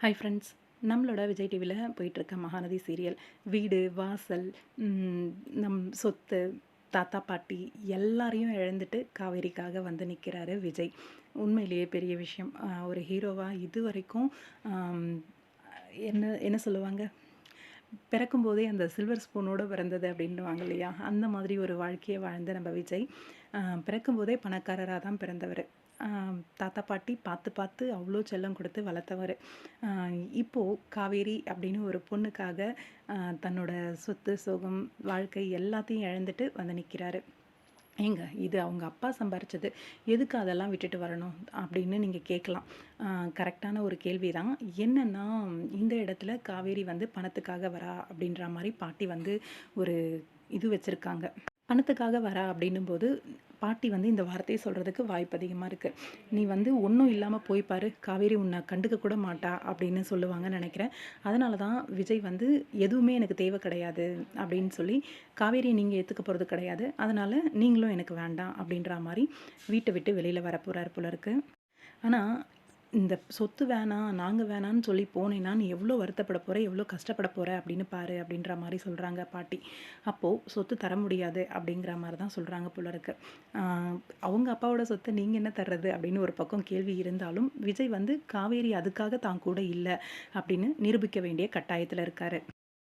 Hi friends. நம்மளோட விஜய் டிவியில் போயிட்டுருக்க மகாநதி சீரியல் வீடு வாசல், நம் சொத்து, தாத்தா பாட்டி எல்லாரையும் இழந்துட்டு காவேரிக்காக வந்து நிற்கிறாரு விஜய். உண்மையிலேயே பெரிய விஷயம். ஒரு ஹீரோவாக இது வரைக்கும் என்ன என்ன சொல்லுவாங்க, பிறக்கும்போதே அந்த சில்வர் ஸ்பூனோட பிறந்தது அப்படின்னுவாங்க இல்லையா, அந்த மாதிரி ஒரு வாழ்க்கையை வாழ்ந்த நம்ம விஜய் பிறக்கும்போதே பணக்காரராக தான் பிறந்தவர். தாத்தா பாட்டி பார்த்து பார்த்து அவ்வளோ செல்லம் கொடுத்து வளர்த்தவர். இப்போது காவேரி அப்படின்னு ஒரு பொண்ணுக்காக தன்னோட சொத்து சுகம் வாழ்க்கை எல்லாத்தையும் இழந்துட்டு வந்து நிற்கிறாரு. ஏங்க இது அவங்க அப்பா சம்பாரிச்சது, எதுக்கு அதெல்லாம் விட்டுட்டு வரணும் அப்படின்னு நீங்கள் கேட்கலாம். கரெக்டான ஒரு கேள்வி தான். என்னென்னா, இந்த இடத்துல காவேரி வந்து பணத்துக்காக வரா அப்படின்ற மாதிரி பாட்டி வந்து ஒரு இது வச்சுருக்காங்க. பணத்துக்காக வரா அப்படின்னும்போது பாட்டி வந்து இந்த வார்த்தையை சொல்கிறதுக்கு வாய்ப்பு அதிகமாக இருக்குது. நீ வந்து ஒன்றும் இல்லாமல் போய் பாரு, காவேரி உன்னை கண்டுக்க கூட மாட்டா அப்படின்னு சொல்லுவாங்கன்னு நினைக்கிறேன். அதனால தான் விஜய் வந்து எதுவுமே எனக்கு தேவை கிடையாது அப்படின்னு சொல்லி, காவேரியை நீங்கள் ஏற்றுக்க போகிறது கிடையாது, அதனால் நீங்களும் எனக்கு வேண்டாம் அப்படின்ற மாதிரி வீட்டை விட்டு வெளியில் வர போகிறார் போல இருக்குது. ஆனால் இந்த சொத்து வேணாம், நாங்கள் வேணான்னு சொல்லி போனேன்னா நீ எவ்வளோ வருத்தப்பட போகிற, எவ்வளோ கஷ்டப்பட போகிற அப்படின்னு பாரு அப்படின்ற மாதிரி சொல்கிறாங்க பாட்டி. அப்போது சொத்து தர முடியாது அப்படிங்கிற மாதிரி தான் சொல்கிறாங்க போல இருக்கு. அவங்க அப்பாவோட சொத்தை நீங்கள் என்ன தர்றது அப்படின்னு ஒரு பக்கம் கேள்வி இருந்தாலும், விஜய் வந்து காவேரி அதுக்காக தான் கூட இல்லை அப்படின்னு நிரூபிக்க வேண்டிய கட்டாயத்தில் இருக்கார்.